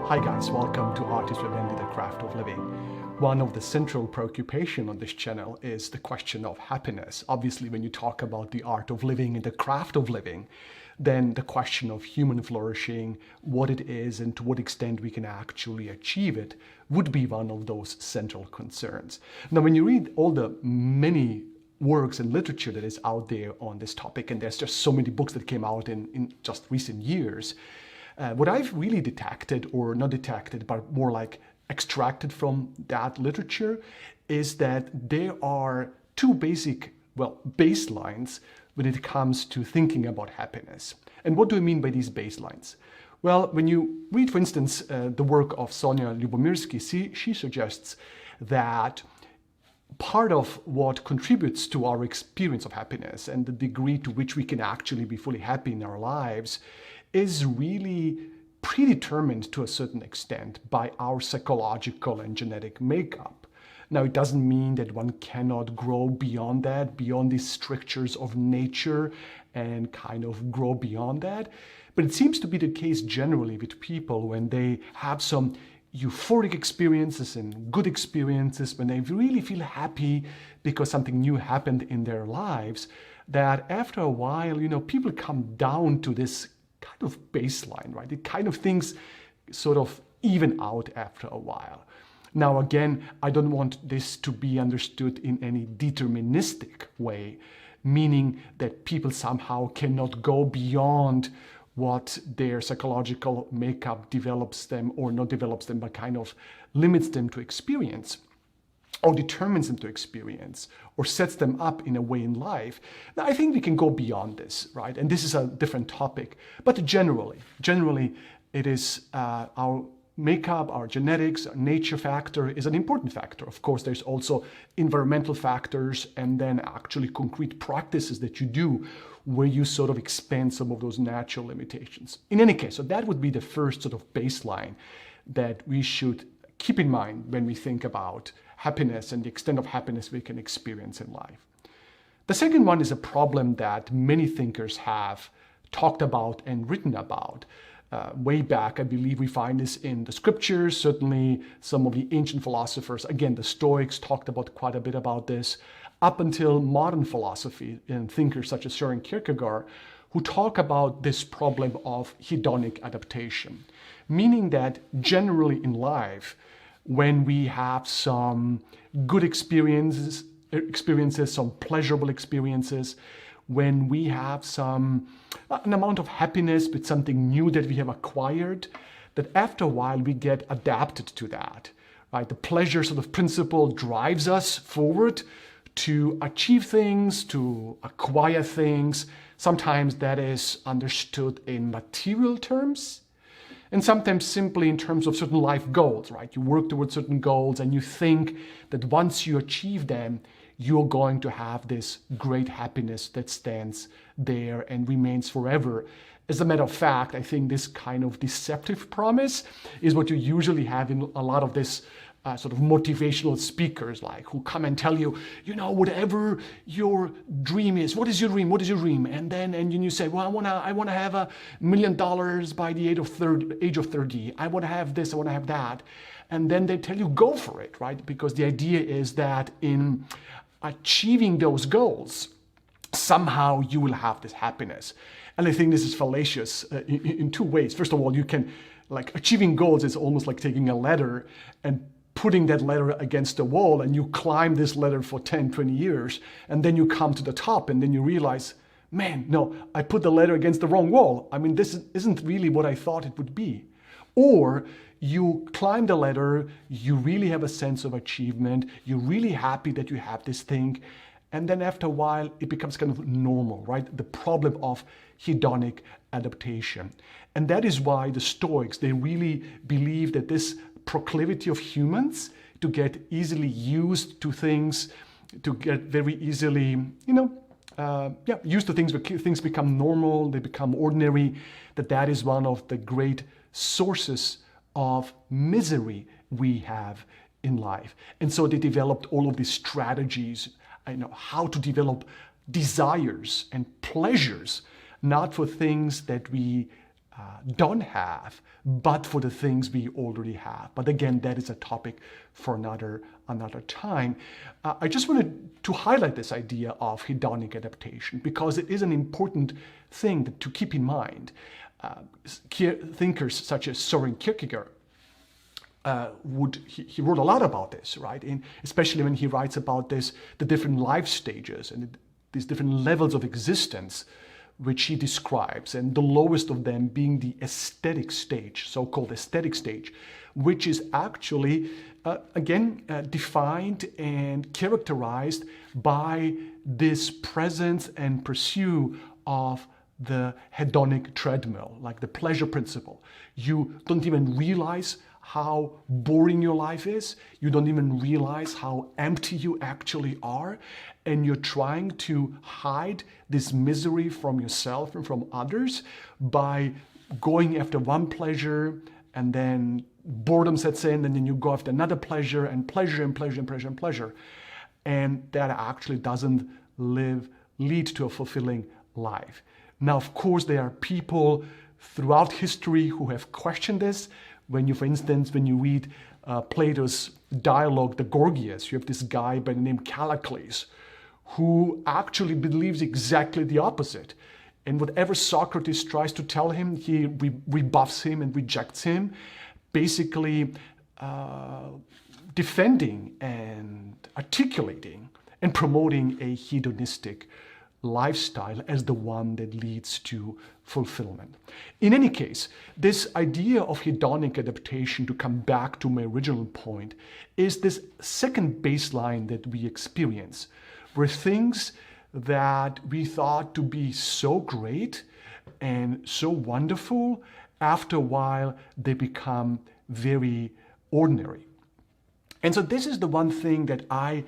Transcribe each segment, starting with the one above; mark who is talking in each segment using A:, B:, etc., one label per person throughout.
A: Hi guys, welcome to Artis Vivendi, the craft of living. One of the central preoccupations on this channel is the question of happiness. Obviously, when you talk about the art of living and the craft of living, then the question of human flourishing, what it is and to what extent we can actually achieve it, would be one of those central concerns. Now, when you read all the many works and literature that is out there on this topic, and there's just so many books that came out in just recent years, what I've really detected, or not detected, but more like extracted from that literature, is that there are two basic, baselines when it comes to thinking about happiness. And what do I mean by these baselines? Well, when you read, for instance, the work of Sonia Lyubomirsky, she suggests that part of what contributes to our experience of happiness and the degree to which we can actually be fully happy in our lives is really predetermined to a certain extent by our psychological and genetic makeup. Now, it doesn't mean that one cannot grow beyond that, beyond these strictures of nature, and kind of grow beyond that. But it seems to be the case generally with people when they have some euphoric experiences and good experiences, when they really feel happy because something new happened in their lives, that after a while, people come down to this kind of baseline, right? It kind of things sort of even out after a while. Now, again, I don't want this to be understood in any deterministic way, meaning that people somehow cannot go beyond what their psychological makeup develops them, or not develops them, but kind of limits them to experience, or determines them to experience, or sets them up in a way in life. Now, I think we can go beyond this, right? And this is a different topic. But generally, it is our makeup, our genetics, our nature factor is an important factor. Of course, there's also environmental factors, and then actually concrete practices that you do where you sort of expand some of those natural limitations. In any case, so that would be the first sort of baseline that we should keep in mind when we think about happiness and the extent of happiness we can experience in life. The second one is a problem that many thinkers have talked about and written about. Way back, I believe we find this in the scriptures. Certainly some of the ancient philosophers, again, the Stoics talked about quite a bit about this, up until modern philosophy and thinkers such as Søren Kierkegaard, who talk about this problem of hedonic adaptation, meaning that generally in life, when we have some good experiences, some pleasurable experiences, when we have an amount of happiness with something new that we have acquired, that after a while we get adapted to that, right? The pleasure sort of principle drives us forward to achieve things, to acquire things. Sometimes that is understood in material terms, and sometimes simply in terms of certain life goals, right? You work towards certain goals and you think that once you achieve them, you're going to have this great happiness that stands there and remains forever. As a matter of fact, I think this kind of deceptive promise is what you usually have in a lot of this sort of motivational speakers, like who come and tell you, whatever your dream is, what is your dream? What is your dream? And you say, well, I wanna have $1 million by the age of 30. I wanna have this, I wanna have that. And then they tell you, go for it, right? Because the idea is that in achieving those goals, somehow you will have this happiness. And I think this is fallacious in two ways. First of all, you can, achieving goals is almost like taking a ladder and putting that ladder against the wall, and you climb this ladder for 10, 20 years, and then you come to the top, and then you realize, man, no, I put the ladder against the wrong wall. I mean, this isn't really what I thought it would be. Or you climb the ladder, you really have a sense of achievement, you're really happy that you have this thing, and then after a while, it becomes kind of normal, right? The problem of hedonic adaptation. And that is why the Stoics, they really believe that this proclivity of humans to get easily used to things, to get very easily, used to things, things become normal, they become ordinary, that is one of the great sources of misery we have in life. And so they developed all of these strategies, how to develop desires and pleasures, not for things that we don't have, but for the things we already have. But again, that is a topic for another time. I just wanted to highlight this idea of hedonic adaptation because it is an important thing to keep in mind. Thinkers such as Søren Kierkegaard he wrote a lot about this, right? And especially when he writes about the different life stages and these different levels of existence which he describes, and the lowest of them being the aesthetic stage, so-called aesthetic stage, which is actually, defined and characterized by this presence and pursuit of the hedonic treadmill, like the pleasure principle. You don't even realize how boring your life is. You don't even realize how empty you actually are. And you're trying to hide this misery from yourself and from others by going after one pleasure, and then boredom sets in, and then you go after another pleasure, and pleasure and pleasure and pleasure and pleasure. And that actually doesn't lead to a fulfilling life. Now, of course, there are people throughout history who have questioned this. For instance, when you read Plato's dialogue, the Gorgias, you have this guy by the name Callicles, who actually believes exactly the opposite. And whatever Socrates tries to tell him, he rebuffs him and rejects him, basically defending and articulating and promoting a hedonistic lifestyle as the one that leads to fulfillment. In any case, this idea of hedonic adaptation, to come back to my original point, is this second baseline that we experience, where things that we thought to be so great and so wonderful, after a while they become very ordinary. And so this is the one thing that I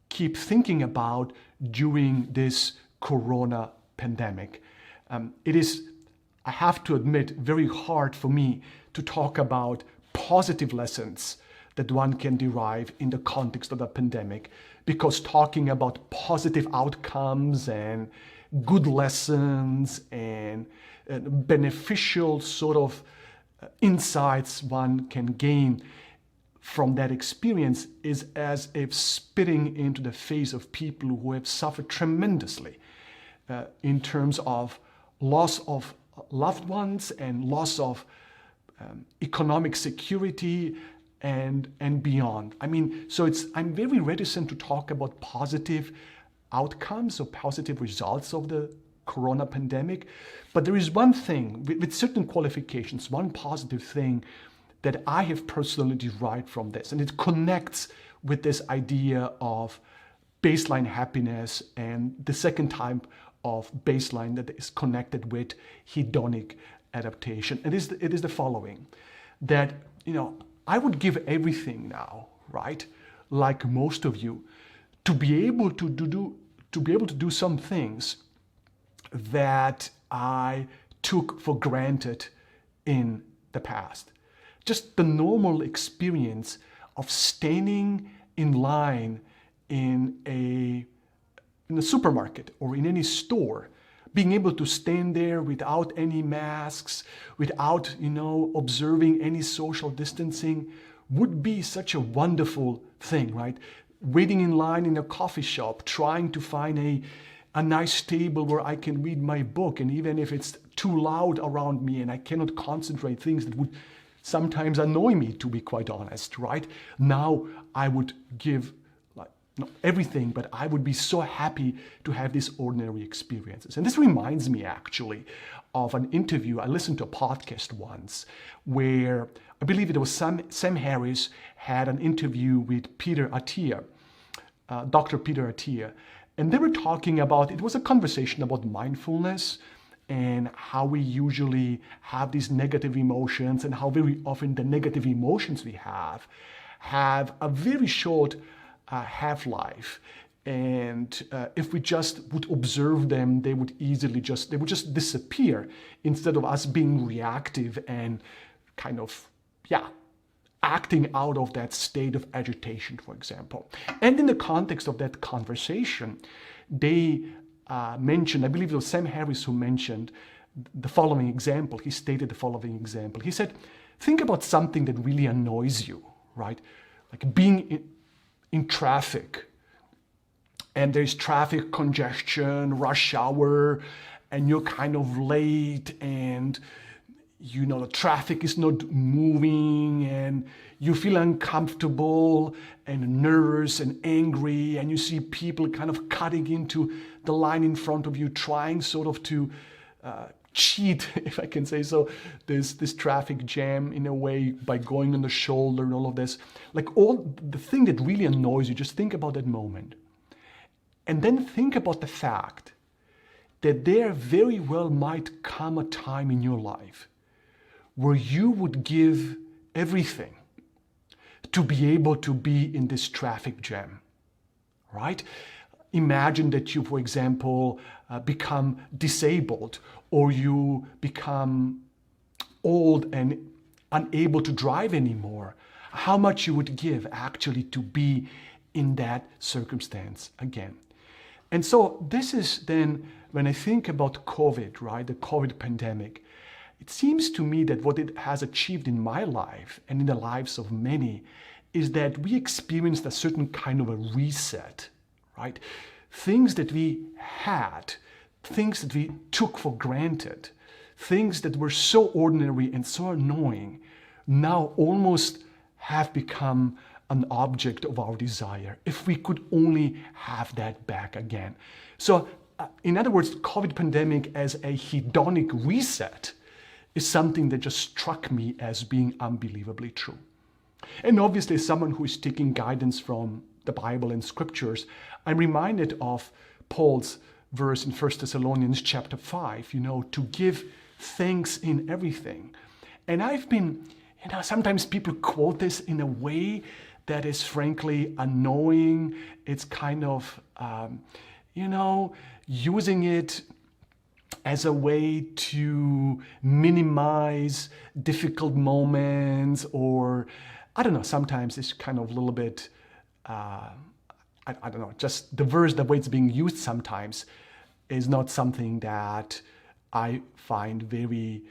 A: keep thinking about during this Corona pandemic. It is, I have to admit, very hard for me to talk about positive lessons that one can derive in the context of a pandemic, because talking about positive outcomes and good lessons and beneficial sort of insights one can gain from that experience is as if spitting into the face of people who have suffered tremendously in terms of loss of loved ones and loss of economic security and beyond. I mean, so I'm very reticent to talk about positive outcomes or positive results of the Corona pandemic. But there is one thing, with certain qualifications, one positive thing that I have personally derived from this, and it connects with this idea of baseline happiness and the second type of baseline that is connected with hedonic adaptation. It is the following, that, I would give everything now, right, like most of you, to be able to do some things that I took for granted in the past. Just the normal experience of standing in line in a supermarket or in any store, being able to stand there without any masks, without, observing any social distancing, would be such a wonderful thing, right? Waiting in line in a coffee shop, trying to find a nice table where I can read my book, and even if it's too loud around me and I cannot concentrate, things that would sometimes annoy me, to be quite honest, right? Now I would give, not everything, but I would be so happy to have these ordinary experiences. And this reminds me actually of an interview. I listened to a podcast once where I believe it was Sam Harris had an interview with Peter Attia, Dr. Peter Attia. And they were talking about, it was a conversation about mindfulness and how we usually have these negative emotions, and how very often the negative emotions we have a very short half-life. And if we just would observe them, they would just disappear, instead of us being reactive and kind of, acting out of that state of agitation, for example. And in the context of that conversation, they mentioned, I believe it was Sam Harris who mentioned, the following example. He stated the following example. He said, think about something that really annoys you, right? Like being in traffic, and there's traffic congestion, rush hour, and you're kind of late, and the traffic is not moving, and you feel uncomfortable and nervous and angry, and you see people kind of cutting into the line in front of you, trying sort of to cheat, if I can say so, this traffic jam in a way by going on the shoulder and all of this. Like all the thing that really annoys you, just think about that moment. And then think about the fact that there very well might come a time in your life where you would give everything to be able to be in this traffic jam, right? Imagine that you, for example, become disabled, or you become old and unable to drive anymore. How much you would give actually to be in that circumstance again. And so this is then, when I think about COVID, right, the COVID pandemic, it seems to me that what it has achieved in my life and in the lives of many is that we experienced a certain kind of a reset, right? Things that we had, things that we took for granted, things that were so ordinary and so annoying, now almost have become an object of our desire. If we could only have that back again. So in other words, COVID pandemic as a hedonic reset is something that just struck me as being unbelievably true. And obviously, as someone who is taking guidance from the Bible and scriptures, I'm reminded of Paul's verse in 1 Thessalonians chapter 5, to give thanks in everything. And I've been, sometimes people quote this in a way that is frankly annoying. It's kind of, using it as a way to minimize difficult moments, or I don't know, sometimes it's kind of a little bit, I don't know, just the verse, the way it's being used sometimes is not something that I find very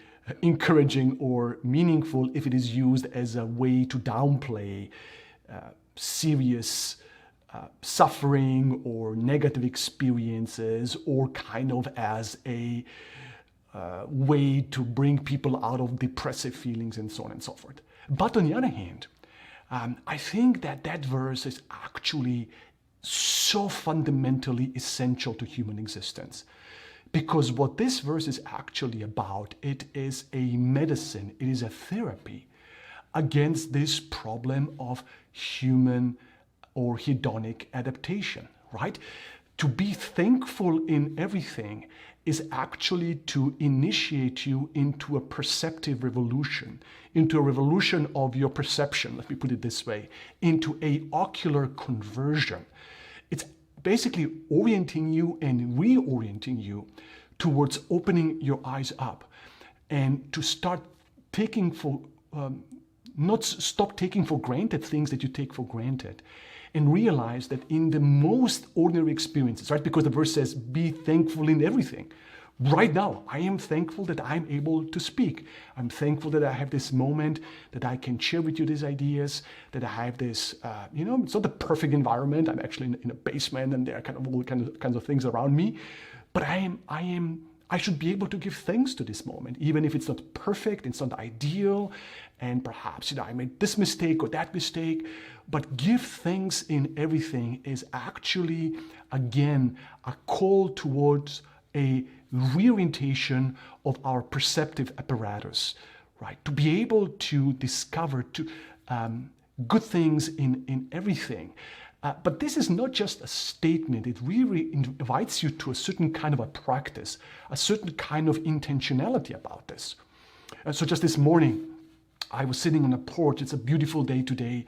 A: encouraging or meaningful if it is used as a way to downplay serious suffering or negative experiences, or kind of as a way to bring people out of depressive feelings and so on and so forth. But on the other hand, I think that verse is actually so fundamentally essential to human existence. Because what this verse is actually about, it is a medicine, it is a therapy against this problem of human or hedonic adaptation, right? To be thankful in everything is actually to initiate you into a perceptive revolution, into a revolution of your perception, let me put it this way, into a ocular conversion. It's basically orienting you and reorienting you towards opening your eyes up and to start taking for, stop taking for granted things that you take for granted, and realize that in the most ordinary experiences, right? Because the verse says, be thankful in everything. Right now, I am thankful that I'm able to speak. I'm thankful that I have this moment, that I can share with you these ideas, that I have this, it's not the perfect environment. I'm actually in a basement, and there are kind of all kinds of things around me. But I should be able to give thanks to this moment, even if it's not perfect, it's not ideal, and perhaps I made this mistake or that mistake. But give thanks in everything is actually, again, a call towards a reorientation of our perceptive apparatus, right? To be able to discover good things in everything. But this is not just a statement. It really invites you to a certain kind of a practice, a certain kind of intentionality about this. So just this morning, I was sitting on a porch. It's a beautiful day today.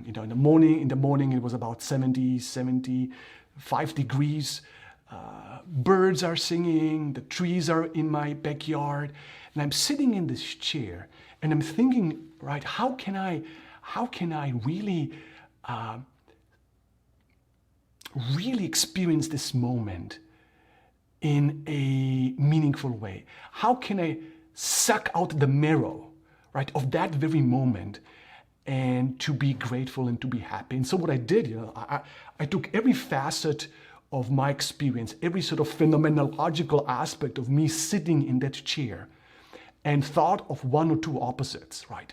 A: In the morning it was about 75 degrees. Birds are singing, the trees are in my backyard, and I'm sitting in this chair and I'm thinking, right, how can I really really experience this moment in a meaningful way? How can I suck out the marrow, right, of that very moment and to be grateful and to be happy? And so what I did, I took every facet of my experience, every sort of phenomenological aspect of me sitting in that chair, and thought of one or two opposites, right?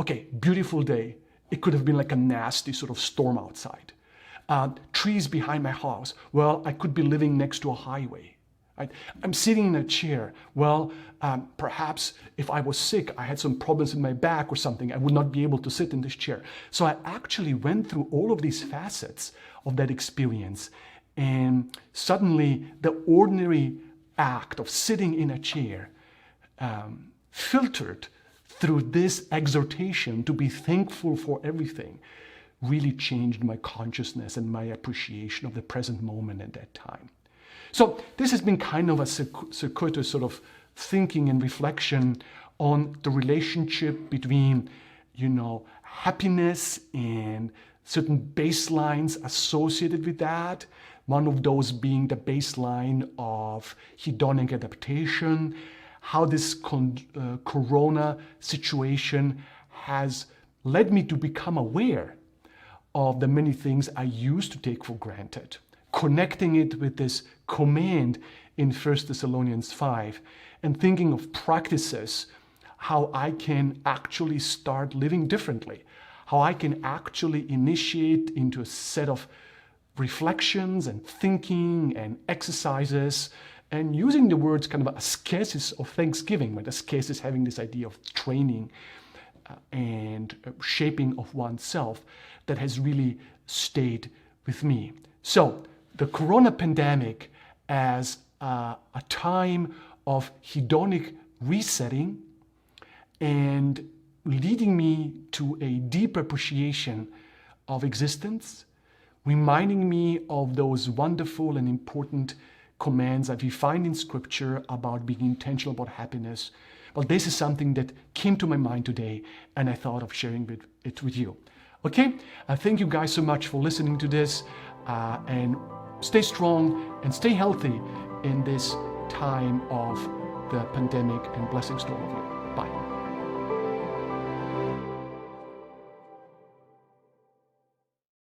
A: Okay, beautiful day. It could have been like a nasty sort of storm outside. Trees behind my house. Well, I could be living next to a highway. Right? I'm sitting in a chair. Well, perhaps if I was sick, I had some problems in my back or something, I would not be able to sit in this chair. So I actually went through all of these facets of that experience, and suddenly the ordinary act of sitting in a chair filtered through this exhortation to be thankful for everything really changed my consciousness and my appreciation of the present moment at that time. So this has been kind of a circuitous sort of thinking and reflection on the relationship between, happiness and certain baselines associated with that. One of those being the baseline of hedonic adaptation, how this corona situation has led me to become aware of the many things I used to take for granted, connecting it with this command in 1 Thessalonians 5, and thinking of practices, how I can actually start living differently, how I can actually initiate into a set of reflections and thinking and exercises, and using the words kind of ascesis of thanksgiving, but ascesis having this idea of training and shaping of oneself that has really stayed with me. So the corona pandemic as a time of hedonic resetting and leading me to a deep appreciation of existence, reminding me of those wonderful and important commands that we find in Scripture about being intentional about happiness. Well, this is something that came to my mind today, and I thought of sharing it with you. Okay, thank you guys so much for listening to this, and stay strong and stay healthy in this time of the pandemic, and blessings to all of you.